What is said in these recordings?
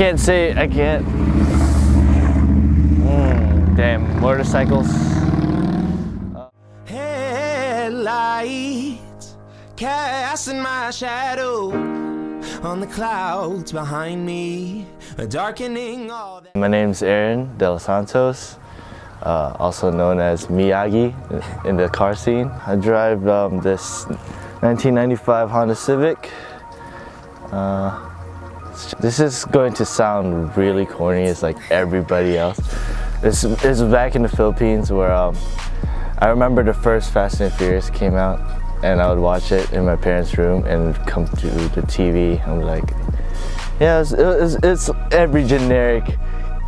can't say, I can't. Damn, motorcycles. Headlights casting my shadow on the clouds behind me, darkening all that. My name's Aaron Delos Santos, also known as Miyagi in the car scene. I drive this 1995 Honda Civic. This is going to sound really corny, it's like everybody else. This is back in the Philippines where I remember the first Fast and Furious came out, and I would watch it in my parents' room and come through the TV. I'm like, yeah, it's every generic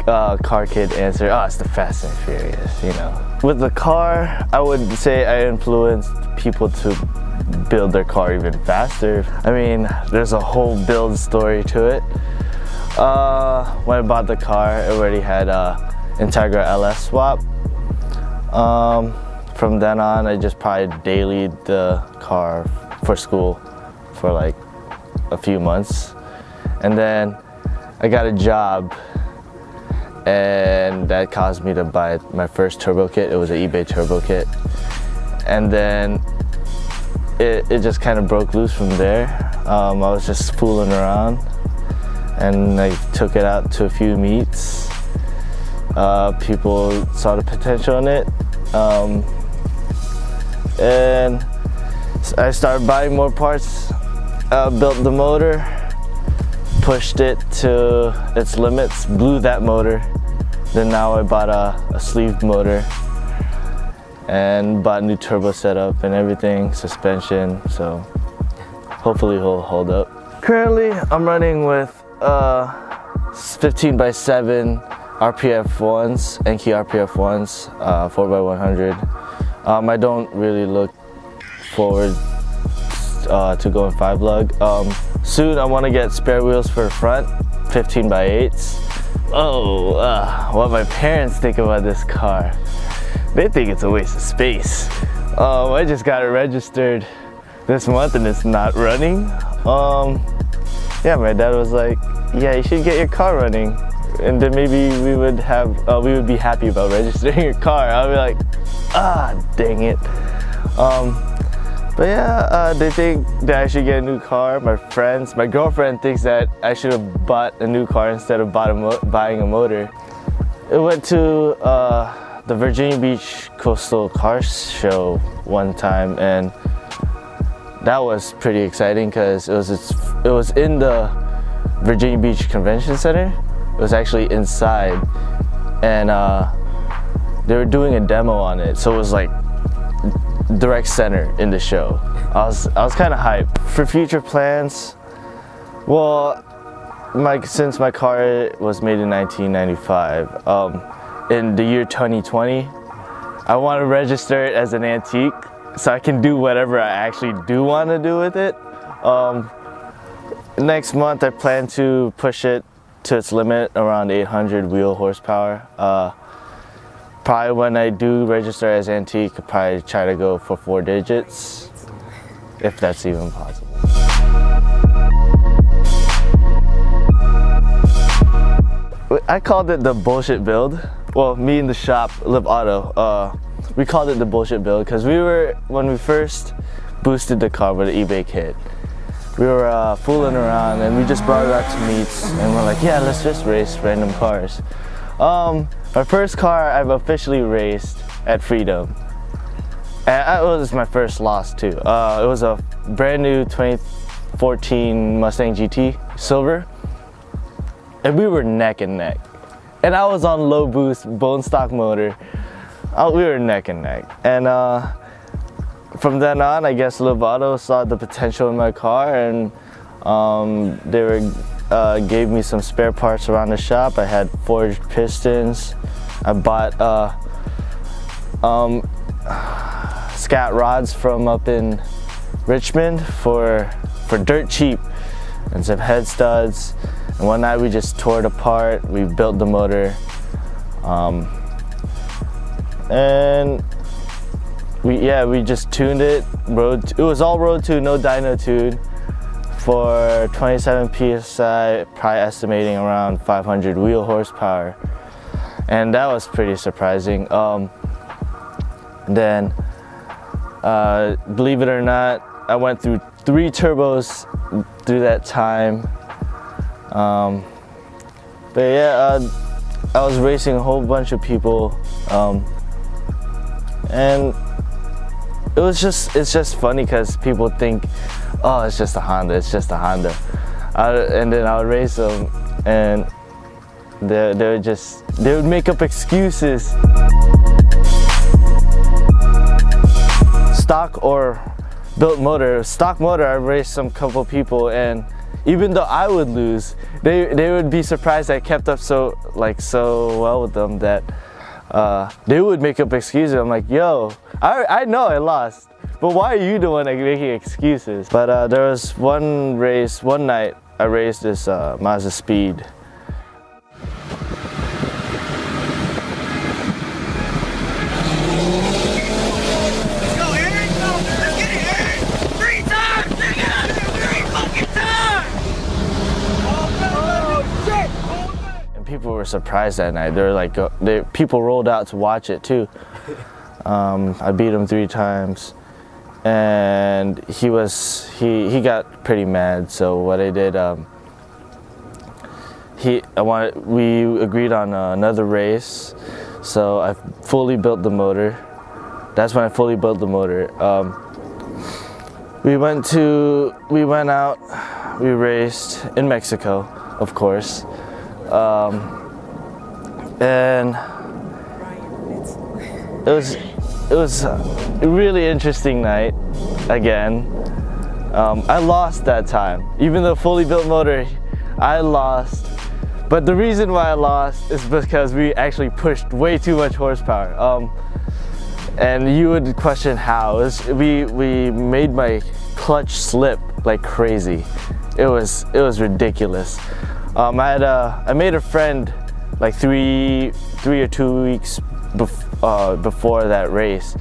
car kid answer. Oh, it's the Fast and Furious, you know. With the ar, I would say I influenced people to build their car even faster. I mean, there's a whole build story to it. When I bought the car, it already had Integra LS swap. From then on, I just probably dailied the car for school for like a few months. And then I got a job, and that caused me to buy my first turbo kit. It was an eBay turbo kit. And then it just kind of broke loose from there. I was just fooling around, and I took it out to a few meets. People saw the potential in it. And I started buying more parts, built the motor, pushed it to its limits, blew that motor. Then now I bought a sleeved motor and bought a new turbo setup and everything, suspension, so hopefully he'll hold up. Currently I'm running with 15x7 RPF ones, Enki RPF ones, 4x100. I don't really look forward to going 5 lug. Soon I want to get spare wheels for the front, 15x8s. Oh, what my parents think about this car. They think it's a waste of space. I just got it registered this month and it's not running. Yeah, my dad was like, yeah, you should get your car running, and then maybe we would be happy about registering your car. I'll be like, dang it. But yeah, they think that I should get a new car. My girlfriend thinks that I should have bought a new car instead of buying a motor. I went to the Virginia Beach Coastal Car Show one time, and that was pretty exciting because it was in the Virginia Beach Convention Center. It was actually inside, and they were doing a demo on it, so it was like direct center in the show. I was kind of hyped. For future plans, well, since my car was made in 1995, in the year 2020, I want to register it as an antique so I can do whatever I actually do want to do with it. Next month I plan to push it to its limit, around 800 wheel horsepower. Probably when I do register as antique, I'll probably try to go for 4 digits, if that's even possible. I called it the bullshit build. Well, me and the shop, Live Auto, we called it the bullshit build because when we first boosted the car with an eBay kit, we were fooling around and we just brought it out to meets, and we're like, yeah, let's just race random cars. My first car I've officially raced at Freedom, and it was my first loss too. It was a brand new 2014 Mustang GT Silver, and we were neck and neck. And I was on low boost, bone stock motor. We were neck and neck. And from then on, I guess Live Auto saw the potential in my car, and they gave me some spare parts around the shop. I had forged pistons. I bought scat rods from up in Richmond for dirt cheap, and some head studs. And one night we just tore it apart. We built the motor, and we just tuned it. It was all road tuned, no dyno tune. for 27 psi, probably estimating around 500 wheel horsepower, and that was pretty surprising. Then, believe it or not, I went through 3 turbos through that time. But yeah, I was racing a whole bunch of people, and it's just funny because people think, oh, it's just a Honda, it's just a Honda. And then I would race them, and they would make up excuses. Stock or built motor. Stock motor, I raced some couple people, and even though I would lose, they would be surprised I kept up so well with them that they would make up excuses. I'm like, yo, I know I lost, but why are you the one making excuses? But there was one night I raced this Mazda Speed. People were surprised that night. They were like, people rolled out to watch it too. I beat him 3 times, and he got pretty mad. So what I did, we agreed on another race. So I fully built the motor. That's when I fully built the motor. We went out, we raced in Mexico, of course. And it was a really interesting night again. I lost that time. Even though fully built motor, I lost. But the reason why I lost is because we actually pushed way too much horsepower. And you would question how. We made my clutch slip like crazy. It was ridiculous. I made a friend like three or 2 weeks before that race,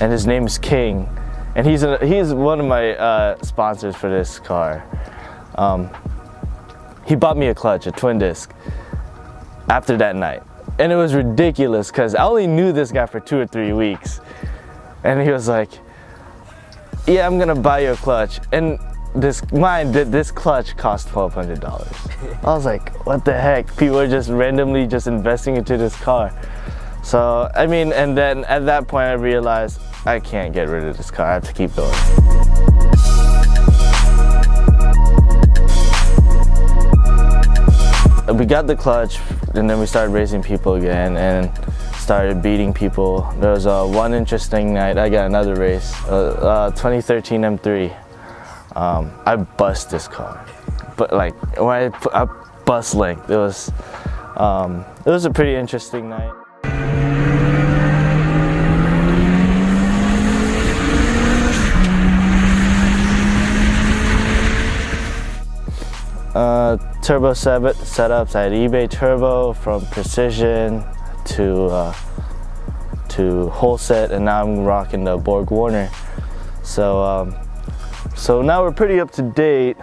and his name is King, and he's one of my sponsors for this car. He bought me a clutch, a twin disc, after that night, and it was ridiculous because I only knew this guy for 2 or 3 weeks, and he was like, "Yeah, I'm gonna buy you a clutch," and this clutch cost $1,200. I was like, what the heck? People are just randomly just investing into this car. So I mean, and then at that point I realized I can't get rid of this car. I have to keep going. We got the clutch, and then we started racing people again and started beating people. There was one interesting night. I got another race, 2013 M3. I bust this car, but like when I bust length, it was a pretty interesting night. Turbo setups. I had eBay turbo from Precision to whole set, and now I'm rocking the Borg Warner. So now we're pretty up to date.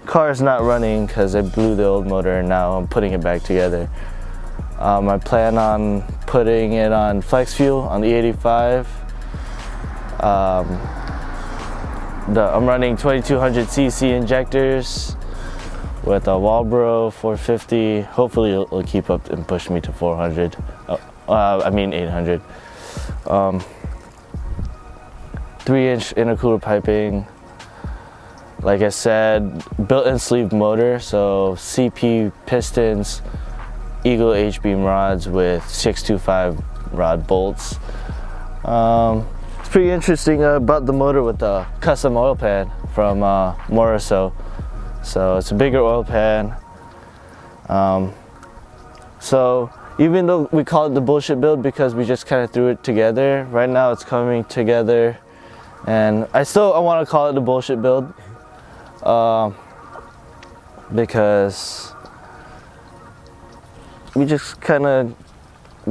Car's not running because I blew the old motor, and now I'm putting it back together. I plan on putting it on flex fuel on the 85. I'm running 2200cc injectors with a Walbro 450. Hopefully it'll keep up and push me to 400. 800. 3-inch intercooler piping. Like I said, built-in sleeve motor, so CP pistons, Eagle H-beam rods with 625 rod bolts. It's pretty interesting. I bought the motor with a custom oil pan from Moroso. So it's a bigger oil pan. So even though we call it the bullshit build because we just kind of threw it together, right now it's coming together, and I want to call it the bullshit build. Because we just kind of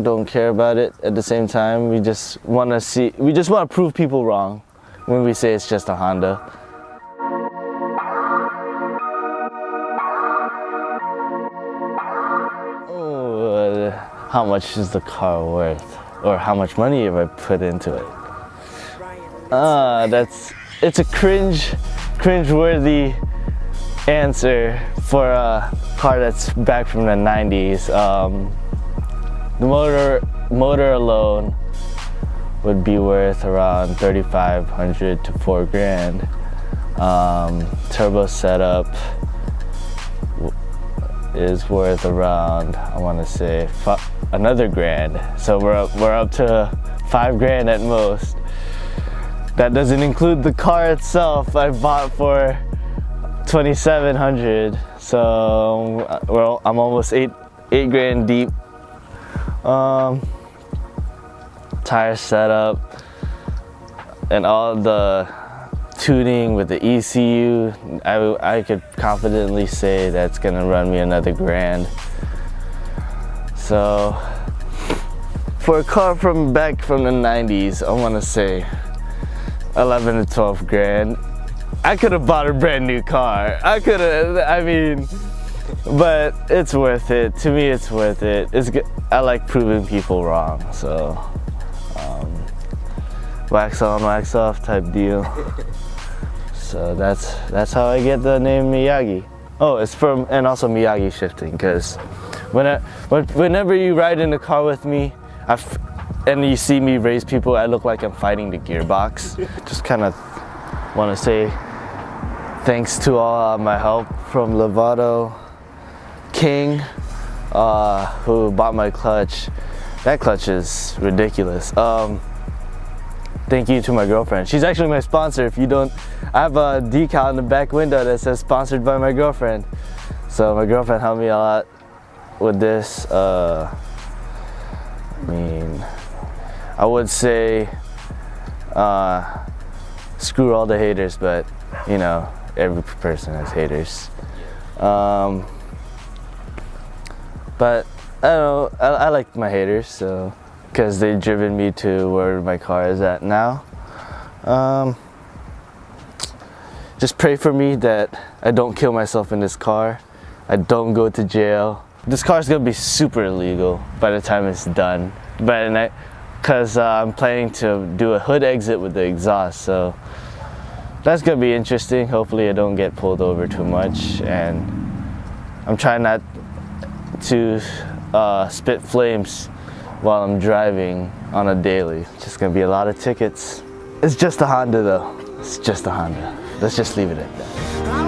don't care about it at the same time. We just want to prove people wrong when we say it's just a Honda. how much is the car worth, or how much money have I put into it? It's a cringe-worthy answer for a car that's back from the 90s. The motor alone would be worth around $3,500 to $4,000. Turbo setup is worth around, I want to say, another grand. So we're up to $5,000 at most. That doesn't include the car itself I bought for $2,700. So well, I'm almost $8,000 deep. Tire setup and all the tuning with the ECU, I could confidently say that's gonna run me another grand. So for a car from back from the 90s, I want to say 11 to 12 grand. I could have bought a brand new car. I could have, but it's worth it. To me, it's worth it. I like proving people wrong, so wax on, wax off type deal. So that's how I get the name Miyagi. Oh, it's from, and also Miyagi shifting, because whenever you ride in the car with me, and you see me raise people, I look like I'm fighting the gearbox. Just kind of want to say thanks to all my help from Lovato King, who bought my clutch. That clutch is ridiculous. Thank you to my girlfriend. She's actually my sponsor. If you don't, I have a decal in the back window that says sponsored by my girlfriend. So my girlfriend helped me a lot with this. I would say screw all the haters, but you know, every person has haters. But I don't know, I like my haters, so, because they've driven me to where my car is at now. Just pray for me that I don't kill myself in this car. I don't go to jail. This car is gonna be super illegal by the time it's done. Because I'm planning to do a hood exit with the exhaust, so that's gonna be interesting. Hopefully I don't get pulled over too much, and I'm trying not to spit flames while I'm driving on a daily. It's just gonna be a lot of tickets. It's just a Honda though. It's just a Honda. Let's just leave it at that.